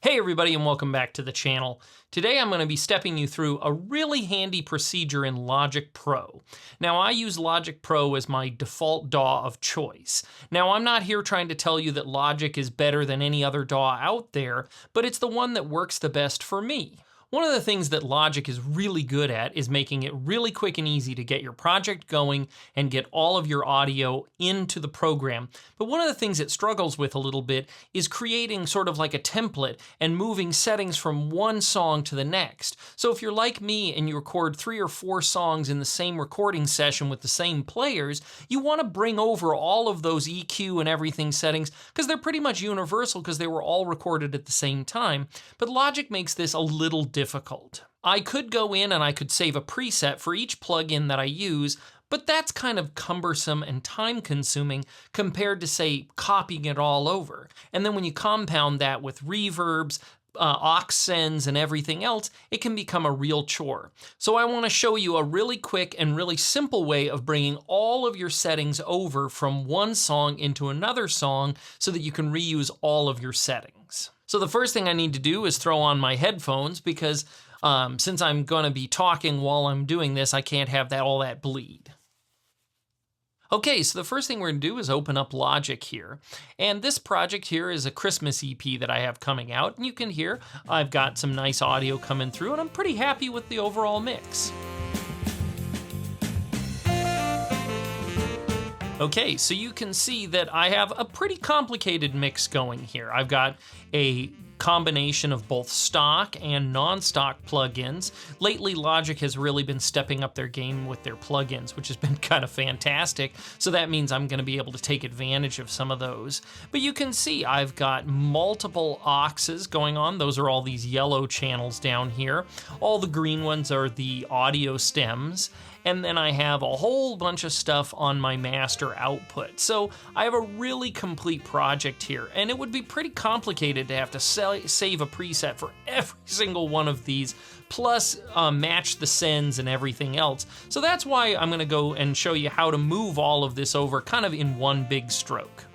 Hey everybody and welcome back to the channel. Today I'm going to be stepping you through a really handy procedure in Logic Pro. Now I use Logic Pro as my default DAW of choice. Now I'm not here trying to tell you that Logic is better than any other DAW out there, but it's the one that works the best for me. One of the things that Logic is really good at is making it really quick and easy to get your project going and get all of your audio into the program. But one of the things it struggles with a little bit is creating sort of like a template and moving settings from one song to the next. So if you're like me and you record 3 or 4 songs in the same recording session with the same players, you want to bring over all of those EQ and everything settings because they're pretty much universal because they were all recorded at the same time. But Logic makes this a little difficult. I could go in and I could save a preset for each plugin that I use, but that's kind of cumbersome and time consuming compared to, say, copying it all over. And then when you compound that with reverbs, aux sends, and everything else, it can become a real chore. So I want to show you a really quick and really simple way of bringing all of your settings over from one song into another song so that you can reuse all of your settings. So the first thing I need to do is throw on my headphones because since I'm going to be talking while I'm doing this, I can't have all that bleed. Okay, so the first thing we're going to do is open up Logic here. And this project here is a Christmas EP that I have coming out. And you can hear I've got some nice audio coming through, and I'm pretty happy with the overall mix. Okay, so you can see that I have a pretty complicated mix going here. I've got a combination of both stock and non-stock plugins. Lately, Logic has really been stepping up their game with their plugins, which has been kind of fantastic. So that means I'm going to be able to take advantage of some of those. But you can see I've got multiple auxes going on. Those are all these yellow channels down here. All the green ones are the audio stems. And then I have a whole bunch of stuff on my master output. So I have a really complete project here, and it would be pretty complicated to have to save a preset for every single one of these, plus match the sends and everything else. So that's why I'm gonna go and show you how to move all of this over kind of in one big stroke.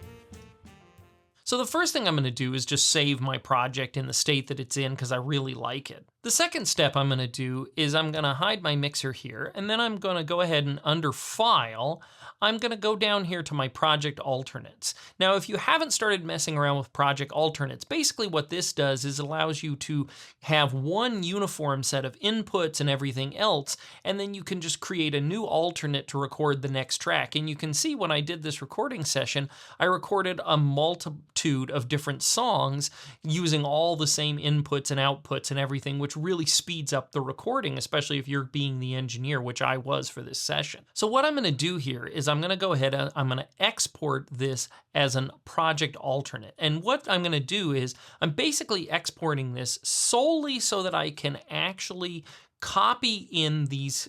So the first thing I'm going to do is just save my project in the state that it's in because I really like it. The second step I'm going to do is I'm going to hide my mixer here, and then I'm going to go ahead and under File, I'm going to go down here to my project alternates. Now, if you haven't started messing around with project alternates, basically what this does is allows you to have one uniform set of inputs and everything else, and then you can just create a new alternate to record the next track. And you can see when I did this recording session, I recorded a multitude of different songs using all the same inputs and outputs and everything, which really speeds up the recording, especially if you're being the engineer, which I was for this session. So what I'm going to do here is I'm going to go ahead and I'm going to export this as a project alternate. And what I'm going to do is I'm basically exporting this solely so that I can actually copy in these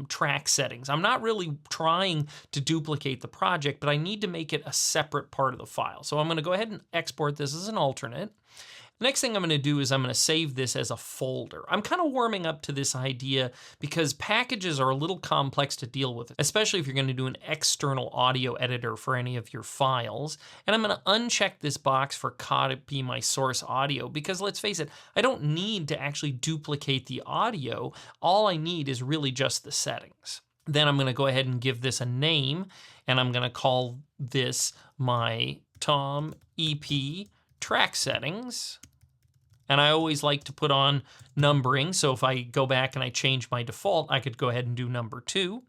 track settings. I'm not really trying to duplicate the project, but I need to make it a separate part of the file. So I'm going to go ahead and export this as an alternate. Next thing I'm going to do is I'm going to save this as a folder. I'm kind of warming up to this idea because packages are a little complex to deal with, especially if you're going to do an external audio editor for any of your files. And I'm going to uncheck this box for copy my source audio because let's face it, I don't need to actually duplicate the audio. All I need is really just the settings. Then I'm going to go ahead and give this a name, and I'm going to call this my Tom EP track settings. And I always like to put on numbering, so if I go back and I change my default, I could go ahead and do number 2.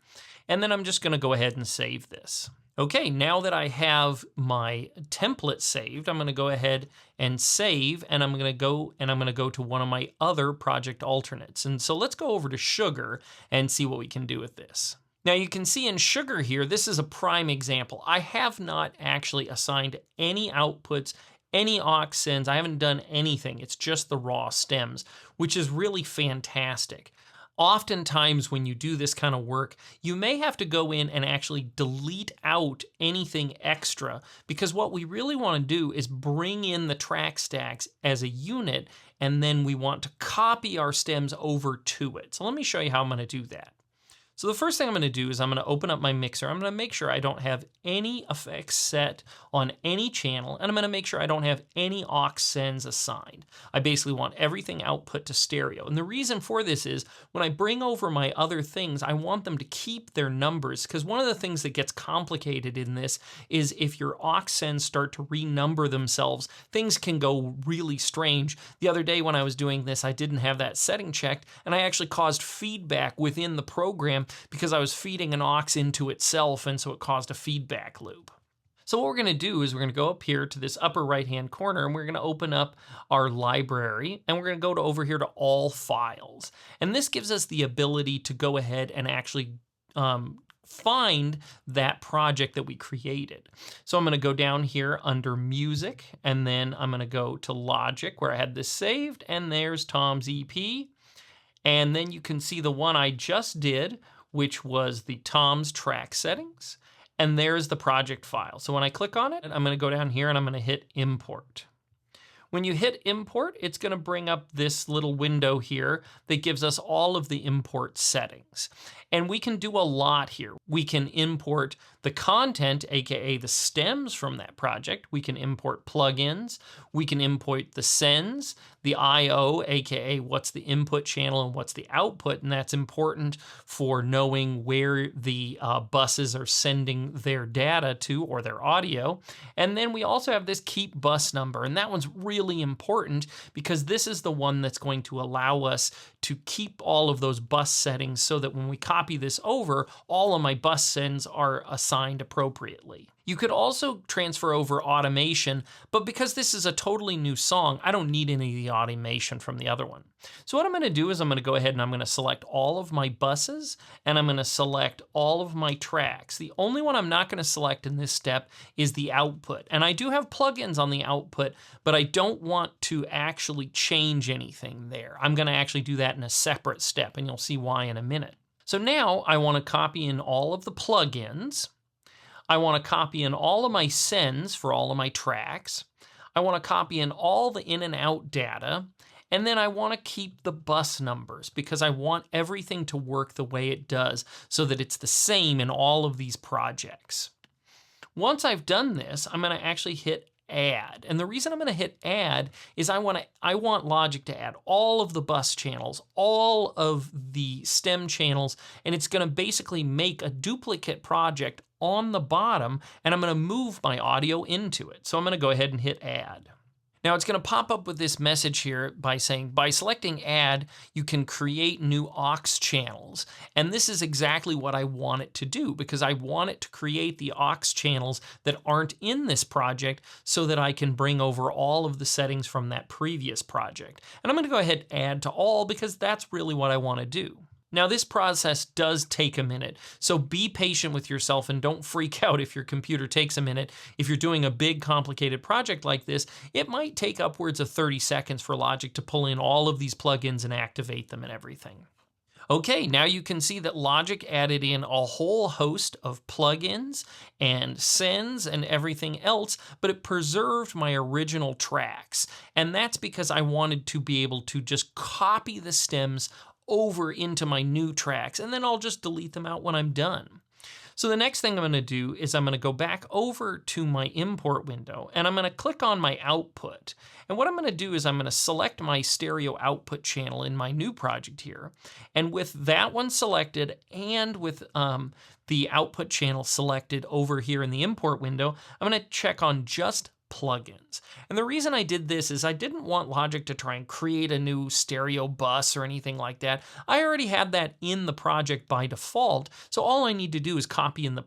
And then I'm just going to go ahead and save this. Okay, now that I have my template saved, I'm going to go ahead and save, and I'm going to go to one of my other project alternates. And so let's go over to Sugar and see what we can do with this. Now you can see in Sugar here, this is a prime example. I have not actually assigned any outputs, any aux sends. I haven't done anything. It's just the raw stems, which is really fantastic. Oftentimes when you do this kind of work, you may have to go in and actually delete out anything extra because what we really want to do is bring in the track stacks as a unit, and then we want to copy our stems over to it. So let me show you how I'm going to do that. So the first thing I'm going to do is I'm going to open up my mixer. I'm going to make sure I don't have any effects set on any channel, and I'm going to make sure I don't have any aux sends assigned. I basically want everything output to stereo. And the reason for this is when I bring over my other things, I want them to keep their numbers, because one of the things that gets complicated in this is if your aux sends start to renumber themselves, things can go really strange. The other day when I was doing this, I didn't have that setting checked, and I actually caused feedback within the program because I was feeding an aux into itself, and so it caused a feedback loop. So what we're going to do is we're going to go up here to this upper right-hand corner, and we're going to open up our library, and we're going to go to over here to all files. And this gives us the ability to go ahead and actually find that project that we created. So I'm going to go down here under music, and then I'm going to go to Logic where I had this saved, and there's Tom's EP. And then you can see the one I just did, which was the Tom's track settings. And there's the project file. So when I click on it, I'm going to go down here and I'm going to hit import. When you hit import, it's going to bring up this little window here that gives us all of the import settings. And we can do a lot here. We can import the content, aka the stems from that project. We can import plugins. We can import the sends, the I/O, aka what's the input channel and what's the output. And that's important for knowing where the buses are sending their data to or their audio. And then we also have this keep bus number. And that one's really important because this is the one that's going to allow us to keep all of those bus settings so that when we copy this over, all of my bus sends are assigned appropriately. You could also transfer over automation, but because this is a totally new song, I don't need any of the automation from the other one. So what I'm going to do is I'm going to go ahead and I'm going to select all of my buses, and I'm going to select all of my tracks. The only one I'm not going to select in this step is the output. And I do have plugins on the output, but I don't want to actually change anything there. I'm going to actually do that in a separate step, and you'll see why in a minute. So now I want to copy in all of the plugins. I want to copy in all of my sends for all of my tracks. I want to copy in all the in and out data. And then I want to keep the bus numbers because I want everything to work the way it does so that it's the same in all of these projects. Once I've done this, I'm going to actually hit add. And the reason I'm going to hit add is I want Logic to add all of the bus channels, all of the stem channels, and it's going to basically make a duplicate project on the bottom, and I'm going to move my audio into it. So I'm going to go ahead and hit add. Now it's going to pop up with this message here by saying, by selecting add, you can create new aux channels. And this is exactly what I want it to do because I want it to create the aux channels that aren't in this project so that I can bring over all of the settings from that previous project. And I'm going to go ahead and add to all because that's really what I want to do. Now this process does take a minute, so be patient with yourself and don't freak out if your computer takes a minute. If you're doing a big complicated project like this, it might take upwards of 30 seconds for Logic to pull in all of these plugins and activate them and everything. Okay, now you can see that Logic added in a whole host of plugins and sends and everything else, but it preserved my original tracks. And that's because I wanted to be able to just copy the stems over into my new tracks, and then I'll just delete them out when I'm done. So the next thing I'm going to do is I'm going to go back over to my import window, and I'm going to click on my output. And what I'm going to do is I'm going to select my stereo output channel in my new project here. And with that one selected and with the output channel selected over here in the import window, I'm going to check on just plugins. And the reason I did this is I didn't want Logic to try and create a new stereo bus or anything like that. I already had that in the project by default, so all I need to do is copy in the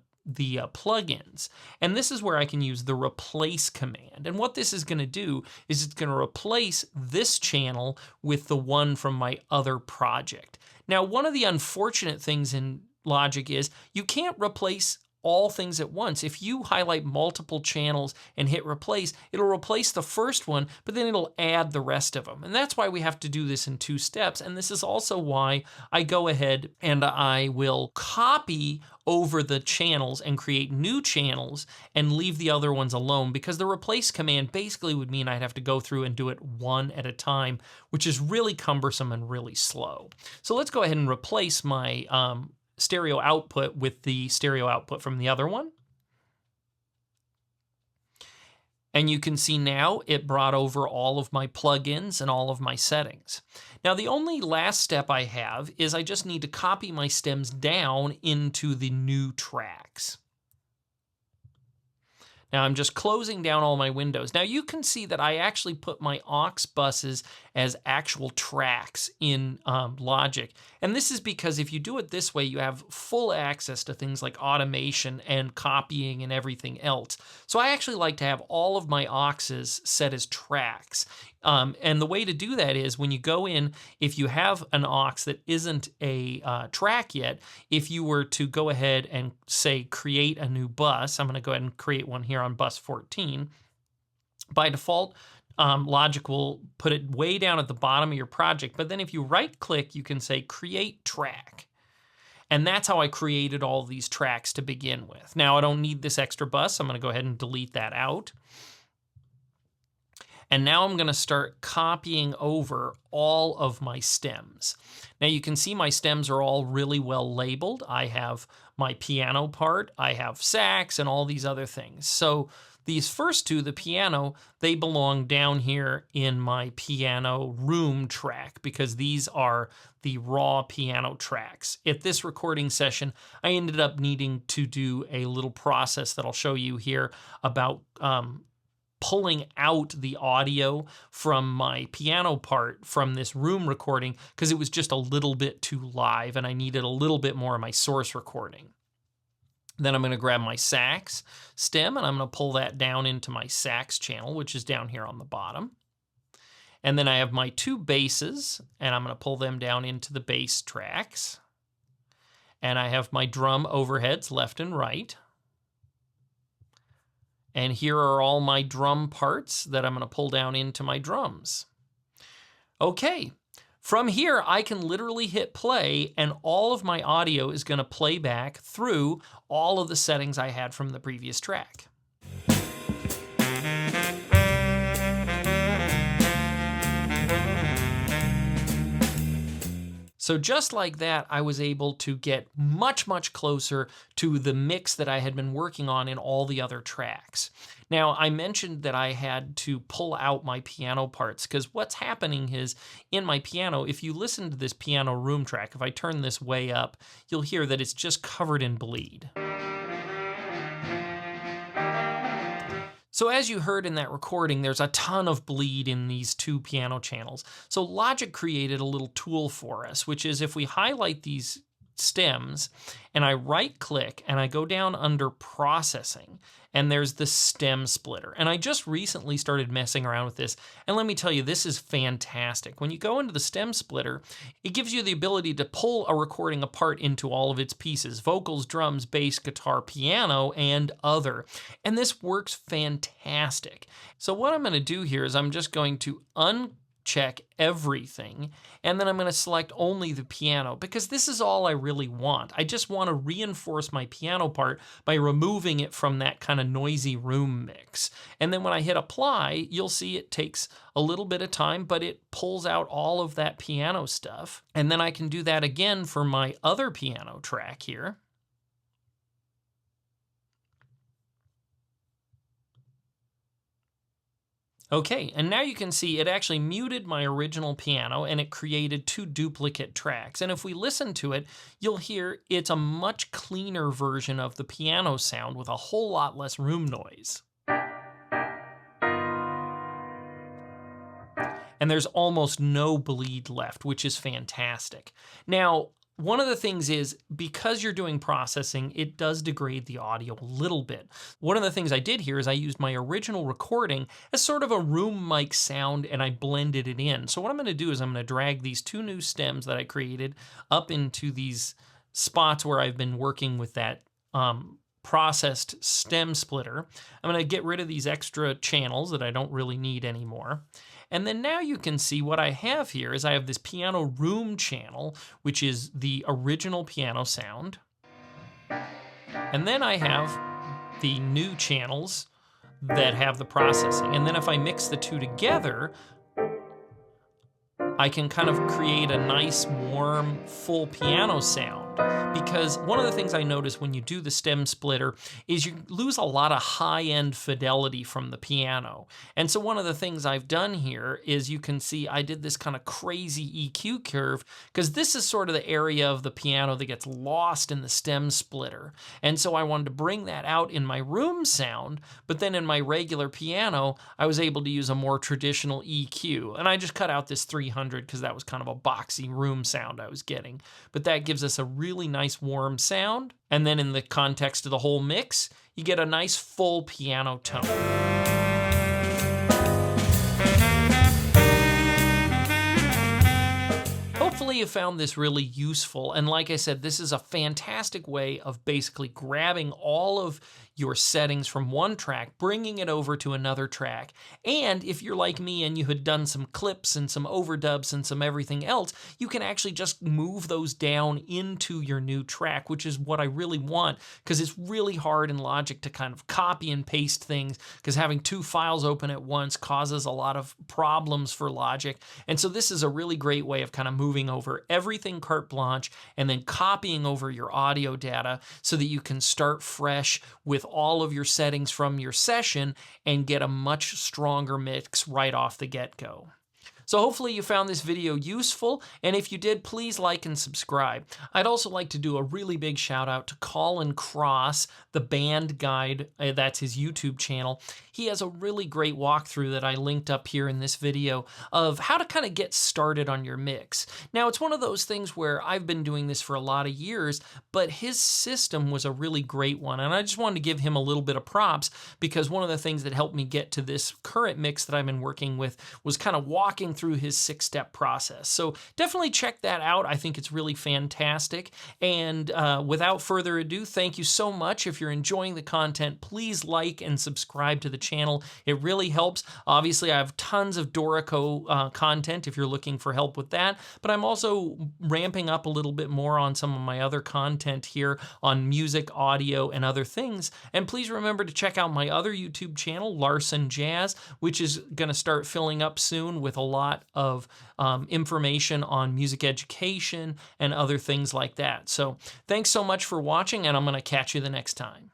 plugins. And this is where I can use the replace command. And what this is going to do is it's going to replace this channel with the one from my other project. Now, one of the unfortunate things in Logic is you can't replace all things at once. If you highlight multiple channels and hit replace, it'll replace the first one, but then it'll add the rest of them. And that's why we have to do this in 2 steps. And this is also why I go ahead and I will copy over the channels and create new channels and leave the other ones alone, because the replace command basically would mean I'd have to go through and do it one at a time, which is really cumbersome and really slow. So let's go ahead and replace my stereo output with the stereo output from the other one. And you can see now it brought over all of my plugins and all of my settings. Now the only last step I have is I just need to copy my stems down into the new tracks. Now I'm just closing down all my windows. Now you can see that I actually put my aux buses as actual tracks in Logic. And this is because if you do it this way, you have full access to things like automation and copying and everything else. So I actually like to have all of my auxes set as tracks. And the way to do that is when you go in, if you have an aux that isn't a track yet, if you were to go ahead and say create a new bus, I'm going to go ahead and create one here on bus 14. By default, Logic will put it way down at the bottom of your project. But then if you right click, you can say create track. And that's how I created all these tracks to begin with. Now I don't need this extra bus. I'm going to go ahead and delete that out. And now I'm going to start copying over all of my stems. Now you can see my stems are all really well labeled. I have my piano part, I have sax, and all these other things. So these first two, the piano, they belong down here in my piano room track because these are the raw piano tracks. At this recording session, I ended up needing to do a little process that I'll show you here about pulling out the audio from my piano part from this room recording because it was just a little bit too live and I needed a little bit more of my source recording. Then I'm going to grab my sax stem and I'm going to pull that down into my sax channel, which is down here on the bottom. And then I have my two basses and I'm going to pull them down into the bass tracks. And I have my drum overheads left and right. And here are all my drum parts that I'm going to pull down into my drums. Okay, from here I can literally hit play and all of my audio is going to play back through all of the settings I had from the previous track. So just like that, I was able to get much, much closer to the mix that I had been working on in all the other tracks. Now, I mentioned that I had to pull out my piano parts because what's happening is in my piano, if you listen to this piano room track, if I turn this way up, you'll hear that it's just covered in bleed. So as you heard in that recording, there's a ton of bleed in these two piano channels. So Logic created a little tool for us, which is if we highlight these stems and I right click and I go down under processing and there's the stem splitter. And I just recently started messing around with this. And let me tell you, this is fantastic. When you go into the stem splitter, it gives you the ability to pull a recording apart into all of its pieces: vocals, drums, bass, guitar, piano, and other. And this works fantastic. So what I'm going to do here is I'm just going to uncheck everything, and then I'm going to select only the piano because this is all I really want. I just want to reinforce my piano part by removing it from that kind of noisy room mix. And then when I hit apply, you'll see it takes a little bit of time, but it pulls out all of that piano stuff. And then I can do that again for my other piano track here. Okay, and now you can see it actually muted my original piano and it created two duplicate tracks. And if we listen to it, you'll hear it's a much cleaner version of the piano sound with a whole lot less room noise. And there's almost no bleed left, which is fantastic. Now, one of the things is, because you're doing processing, it does degrade the audio a little bit. One of the things I did here is I used my original recording as sort of a room mic sound and I blended it in. So what I'm going to do is I'm going to drag these two new stems that I created up into these spots where I've been working with that processed stem splitter. I'm going to get rid of these extra channels that I don't really need anymore. And then now you can see what I have here is I have this piano room channel, which is the original piano sound. And then I have the new channels that have the processing. And then if I mix the two together, I can kind of create a nice, warm, full piano sound. because one of the things I notice when you do the stem splitter is you lose a lot of high-end fidelity from the piano. And so one of the things I've done here is you can see I did this kind of crazy EQ curve because this is sort of the area of the piano that gets lost in the stem splitter. And so I wanted to bring that out in my room sound, but then in my regular piano, I was able to use a more traditional EQ. And I just cut out this 300 because that was kind of a boxy room sound I was getting. But that gives us a really nice warm sound, and then in the context of the whole mix, you get a nice full piano tone. Hopefully you found this really useful, and like I said, this is a fantastic way of basically grabbing all of your settings from one track, bringing it over to another track. And if you're like me and you had done some clips and some overdubs and some everything else, you can actually just move those down into your new track, which is what I really want, because it's really hard in Logic to kind of copy and paste things, because having two files open at once causes a lot of problems for Logic. And so this is a really great way of kind of moving over everything carte blanche and then copying over your audio data so that you can start fresh with all of your settings from your session and get a much stronger mix right off the get-go. So hopefully you found this video useful, and if you did, please like and subscribe. I'd also like to do a really big shout out to Colin Cross, the band guide, that's his YouTube channel. He has a really great walkthrough that I linked up here in this video of how to kind of get started on your mix. Now, it's one of those things where I've been doing this for a lot of years, but his system was a really great one, and I just wanted to give him a little bit of props because one of the things that helped me get to this current mix that I've been working with was kind of walking through his 6-step process. So definitely check that out. I think it's really fantastic. And without further ado, thank you so much. If you're enjoying the content, please like and subscribe to the channel. It really helps. Obviously, I have tons of Dorico content if you're looking for help with that, but I'm also ramping up a little bit more on some of my other content here on music, audio, and other things. And please remember to check out my other YouTube channel, Larsen Jazz, which is going to start filling up soon with a lot of information on music education and other things like that. So thanks so much for watching, and I'm going to catch you the next time.